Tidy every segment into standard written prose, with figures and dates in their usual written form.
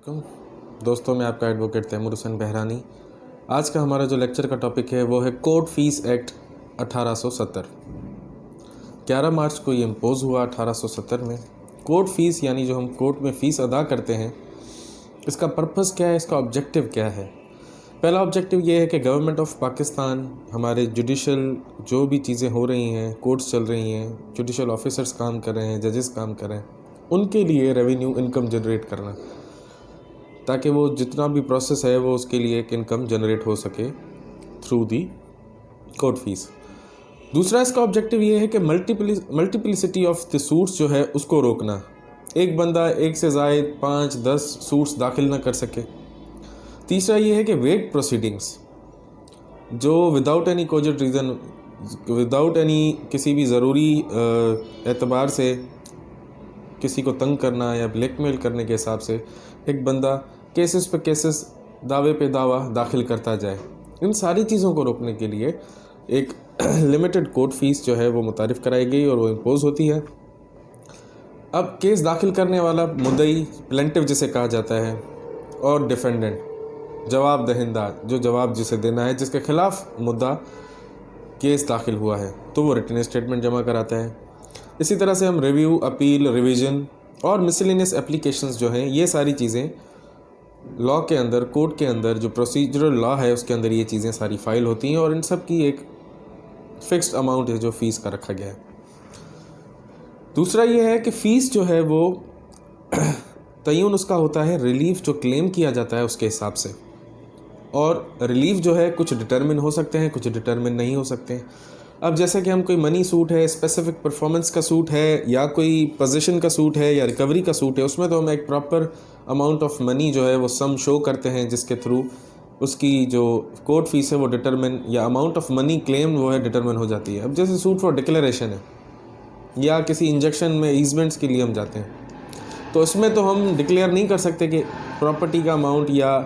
दोस्तों, मैं आपका एडवोकेट तैमूर हुसैन बहरानी। आज का हमारा जो लेक्चर का टॉपिक है वो है कोर्ट फीस एक्ट 1870। 11 मार्च को ये इम्पोज हुआ 1870 में। कोर्ट फीस यानी जो हम कोर्ट में फ़ीस अदा करते हैं, इसका पर्पस क्या है, इसका ऑब्जेक्टिव क्या है। पहला ऑब्जेक्टिव ये है कि गवर्नमेंट ऑफ पाकिस्तान हमारे जुडिशल जो भी चीज़ें हो रही हैं, कोर्ट्स चल रही हैं, जुडिशल ऑफिसर्स काम कर रहे हैं, जजेस काम कर रहे हैं, उनके लिए रेवेन्यू इनकम जनरेट करना, ताकि वो जितना भी प्रोसेस है वो उसके लिए एक इनकम जनरेट हो सके थ्रू दी कोर्ट फीस। दूसरा इसका ऑब्जेक्टिव ये है कि मल्टीप्लिसिटी ऑफ द सूट्स जो है उसको रोकना। एक बंदा एक से ज़ायद 5-10 सूट्स दाखिल ना कर सके। तीसरा ये है कि वेट प्रोसीडिंग्स जो without any cogent reason, without any किसी भी ज़रूरी एतबार से किसी को तंग करना या ब्लैकमेल करने के हिसाब से एक बंदा केसेस पे केसेस, दावे पे दावा दाखिल करता जाए, इन सारी चीज़ों को रोकने के लिए एक लिमिटेड कोर्ट फीस जो है वो मुतारिफ़ कराई गई और वो इम्पोज होती है। अब केस दाखिल करने वाला मुद्दई, प्लेंटिफ जिसे कहा जाता है, और डिफेंडेंट जवाब दहिंदा, जो जवाब जिसे देना है, जिसके ख़िलाफ़ मुद्दा केस दाखिल हुआ है, तो वो रिटन स्टेटमेंट जमा कराता है। इसी तरह से हम रिव्यू, अपील, रिवीजन और मिसलेनियस एप्लीकेशंस जो हैं, ये सारी चीज़ें लॉ के अंदर, कोर्ट के अंदर जो प्रोसीजरल लॉ है उसके अंदर ये चीज़ें सारी फाइल होती हैं और इन सब की एक फ़िक्स्ड अमाउंट है जो फ़ीस का रखा गया है। दूसरा ये है कि फ़ीस जो है वो तय्युन उसका होता है रिलीफ जो क्लेम किया जाता है उसके हिसाब से, और रिलीफ जो है कुछ डिटरमिन हो सकते हैं, कुछ डिटरमिन नहीं हो सकते हैं। अब जैसे कि हम कोई मनी सूट है, स्पेसिफिक परफॉर्मेंस का सूट है, या कोई पोजीशन का सूट है, या रिकवरी का सूट है, उसमें तो हम एक प्रॉपर अमाउंट ऑफ मनी जो है वो सम शो करते हैं, जिसके थ्रू उसकी जो कोर्ट फीस है वो डिटरमिन, या अमाउंट ऑफ मनी क्लेम वो है डिटरमिन हो जाती है। अब जैसे सूट फॉर डिक्लेरेशन है या किसी इंजेक्शन में ईजमेंट्स के लिए हम जाते हैं, तो इसमें तो हम डिक्लेयर नहीं कर सकते कि प्रॉपर्टी का अमाउंट या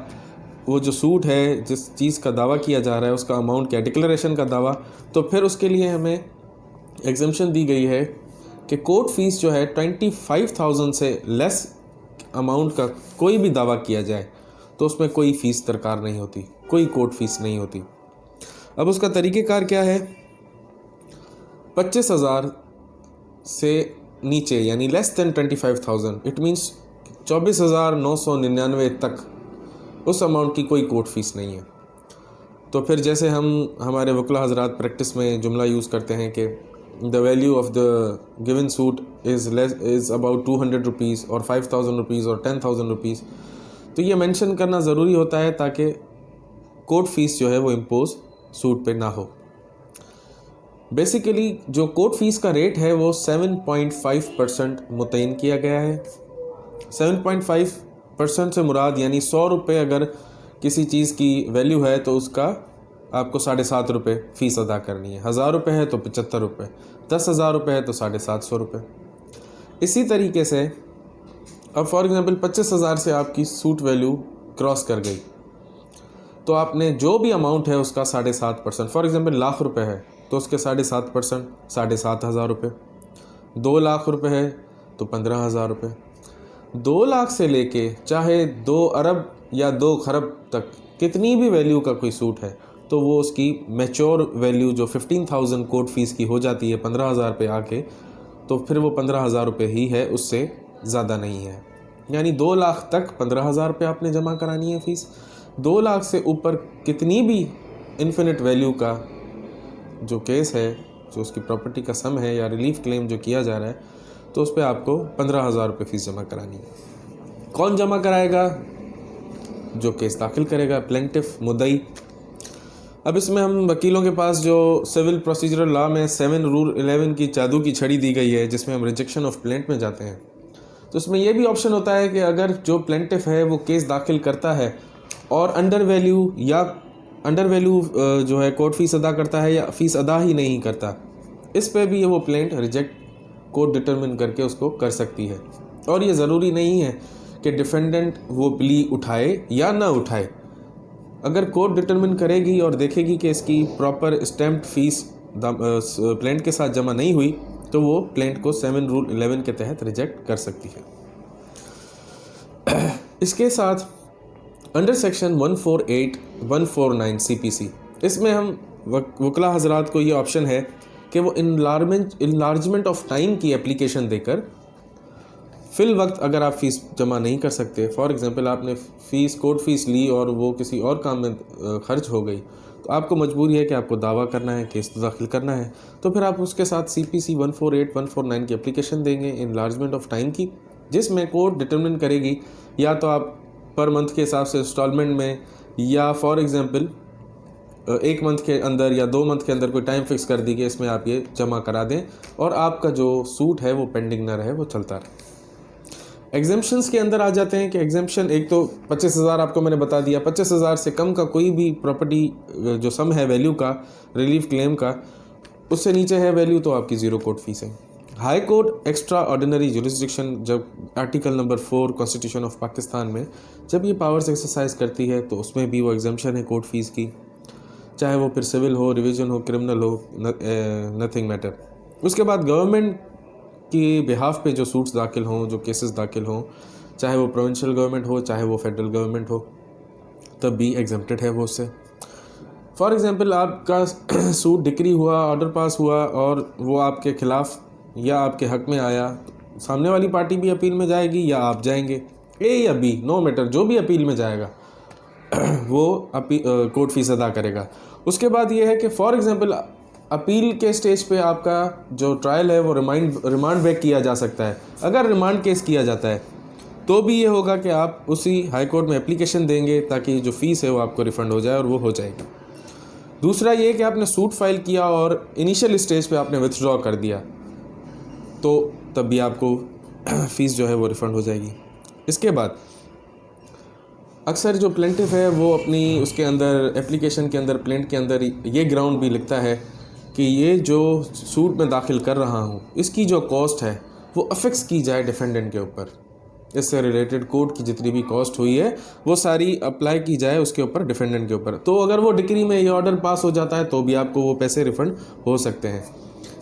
वो जो सूट है, जिस चीज़ का दावा किया जा रहा है उसका अमाउंट क्या, डिक्लेरेशन का दावा। तो फिर उसके लिए हमें एग्जम्पशन दी गई है कि कोर्ट फीस जो है 25,000 से लेस अमाउंट का कोई भी दावा किया जाए तो उसमें कोई फ़ीस दरकार नहीं होती, कोई कोर्ट फीस नहीं होती। अब उसका तरीक़ेकार क्या है, 25,000 से नीचे यानी लेस दैन 25,000, इट मीन्स 24,999 तक उस अमाउंट की कोई कोर्ट फीस नहीं है। तो फिर जैसे हम हमारे वकील हजरात प्रैक्टिस में जुमला यूज़ करते हैं कि the value of the given suit is about 200 rupees और 5,000 रुपीज़ और 10,000 रुपीज़, तो ये मेंशन करना ज़रूरी होता है ताकि कोर्ट फीस जो है वो इम्पोज सूट पे ना हो। बेसिकली जो कोर्ट फीस का रेट है वो 7.5% मुतय्यन किया गया है। 7.5% से मुराद यानी 100 रुपये अगर किसी चीज़ की वैल्यू है तो उसका आपको 7.5 रुपये फ़ीस अदा करनी है। 1,000 रुपये है तो 75 रुपये, 10,000 रुपये है तो 750 रुपये। इसी तरीके से अब फॉर एग्ज़ाम्पल 25,000 से आपकी सूट वैल्यू क्रॉस कर गई, तो आपने जो भी अमाउंट है उसका 7.5%, फॉर एग्ज़ाम्पल लाख रुपये है तो उसके 7.5% 7,500 रुपये। 2 लाख रुपये है तो 15,000 रुपये। 2 लाख से लेके चाहे 2 अरब या 2 खरब तक कितनी भी वैल्यू का कोई सूट है तो वो उसकी मैच्योर वैल्यू जो 15,000 कोर्ट फीस की हो जाती है 15,000 पे आके, तो फिर वो 15,000 रुपये ही है, उससे ज़्यादा नहीं है। यानी 2 लाख तक 15,000 रुपये आपने जमा करानी है फ़ीस। 2 लाख से ऊपर कितनी भी इन्फिनिट वैल्यू का जो केस है, जो उसकी प्रॉपर्टी का सम है या रिलीफ क्लेम जो किया जा रहा है, तो उस पर आपको 15,000 रुपये फ़ीस जमा करानी है। कौन जमा कराएगा? जो केस दाखिल करेगा, प्लेंटिफ, मुद्दई। अब इसमें हम वकीलों के पास जो सिविल प्रोसीजरल लॉ में 7 रूल 11 की जादू की छड़ी दी गई है, जिसमें हम रिजेक्शन ऑफ प्लेंट में जाते हैं, तो उसमें यह भी ऑप्शन होता है कि अगर जो प्लेंटिफ है वो केस दाखिल करता है और अंडर वैल्यू जो है कोर्ट फीस अदा करता है या फ़ीस अदा ही नहीं करता, इस पर भी वो प्लेंट रिजेक्ट कोर्ट डिटरमिन करके उसको कर सकती है। और ये ज़रूरी नहीं है कि डिफेंडेंट वो प्ली उठाए या ना उठाए। अगर कोर्ट डिटरमिन करेगी और देखेगी कि इसकी प्रॉपर स्टैम्प्ड फ़ीस प्लेंट के साथ जमा नहीं हुई, तो वो प्लेंट को 7 रूल 11 के तहत रिजेक्ट कर सकती है। इसके साथ अंडर सेक्शन 148, 149 CPC, इसमें हम वकला हजरात को ये ऑप्शन है कि वो इनलार्जमेंट ऑफ टाइम की एप्लीकेशन देकर फिल वक्त अगर आप फ़ीस जमा नहीं कर सकते, फॉर एग्ज़ाम्पल आपने कोर्ट फ़ीस ली और वो किसी और काम में खर्च हो गई, तो आपको मजबूरी है कि आपको दावा करना है, केस दाखिल करना है, तो फिर आप उसके साथ CPC 148, 149 की एप्लीकेशन देंगे इनलार्जमेंट ऑफ टाइम की, जिसमें कोर्ट डिटरमिन करेगी या तो आप पर मंथ के हिसाब से इंस्टॉलमेंट में, या फॉर एग्ज़ाम्पल 1 मंथ के अंदर या 2 मंथ के अंदर कोई टाइम फिक्स कर दी कि इसमें आप ये जमा करा दें और आपका जो सूट है वो पेंडिंग ना रहे, वो चलता रहे। एग्जेम्पशंस के अंदर आ जाते हैं कि एग्जेम्पशन एक तो 25,000 आपको मैंने बता दिया, 25,000 से कम का कोई भी प्रॉपर्टी जो सम है वैल्यू का रिलीफ क्लेम का, उससे नीचे है वैल्यू, तो आपकी ज़ीरो कोर्ट फीस है। High court extraordinary jurisdiction, जब article number 4 constitution of Pakistan में जब ये पावर्स एक्सरसाइज करती है, तो उसमें भी वो एग्जेम्पशन है कोर्ट फीस की, चाहे वो फिर सिविल हो, रिवीजन हो, क्रिमिनल हो, नथिंग मैटर। उसके बाद गवर्नमेंट की बिहाफ पे जो सूट्स दाखिल हों, जो केसेस दाखिल हों, चाहे वो प्रोविंशियल गवर्नमेंट हो, चाहे वो फेडरल गवर्नमेंट हो, तब भी एग्जेम्प्टेड है वो उससे। फॉर एग्जांपल आपका सूट डिक्री हुआ, ऑर्डर पास हुआ और वो आपके ख़िलाफ़ या आपके हक़ में आया, सामने वाली पार्टी भी अपील में जाएगी या आप जाएंगे, ए या बी, नो मैटर, जो भी अपील में जाएगा वो कोर्ट फीस अदा करेगा। उसके बाद ये है कि फॉर एग्ज़ाम्पल अपील के स्टेज पे आपका जो ट्रायल है वो रिमांड बैक किया जा सकता है। अगर रिमांड केस किया जाता है तो भी ये होगा कि आप उसी हाई कोर्ट में एप्लीकेशन देंगे ताकि जो फ़ीस है वो आपको रिफ़ंड हो जाए, और वो हो जाएगी। दूसरा ये कि आपने सूट फाइल किया और इनिशियल स्टेज पे आपने विथड्रॉ कर दिया, तो तब भी आपको फ़ीस जो है वो रिफ़ंड हो जाएगी। इसके बाद अक्सर जो प्लेंटिफ है वो अपनी उसके अंदर एप्लीकेशन के अंदर, प्लेंट के अंदर ये ग्राउंड भी लिखता है कि ये जो सूट में दाखिल कर रहा हूँ इसकी जो कॉस्ट है वो अफिक्स की जाए डिफेंडेंट के ऊपर। इससे रिलेटेड कोर्ट की जितनी भी कॉस्ट हुई है वो सारी अप्लाई की जाए उसके ऊपर, डिफेंडेंट के ऊपर। तो अगर वो डिक्री में ये ऑर्डर पास हो जाता है तो भी आपको वो पैसे रिफ़ंड हो सकते हैं।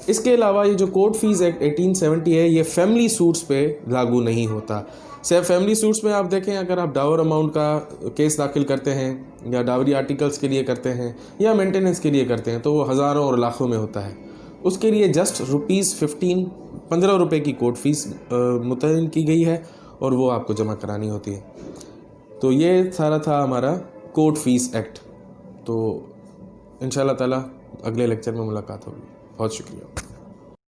इसके अलावा ये जो कोर्ट फीस एक्ट 1870 है, ये फैमिली सूट्स पे लागू नहीं होता। सिर्फ फैमिली सूट्स में आप देखें, अगर आप डावर अमाउंट का केस दाखिल करते हैं या डावरी आर्टिकल्स के लिए करते हैं या मेंटेनेंस के लिए करते हैं, तो वो हज़ारों और लाखों में होता है। उसके लिए जस्ट ₹15 की कोर्ट फीस मुतय्यन की गई है और वो आपको जमा करानी होती है। तो ये सारा था हमारा कोर्ट फीस एक्ट। तो इंशाल्लाह ताला अगले लेक्चर में मुलाकात होगी। बहुत शुक्रिया।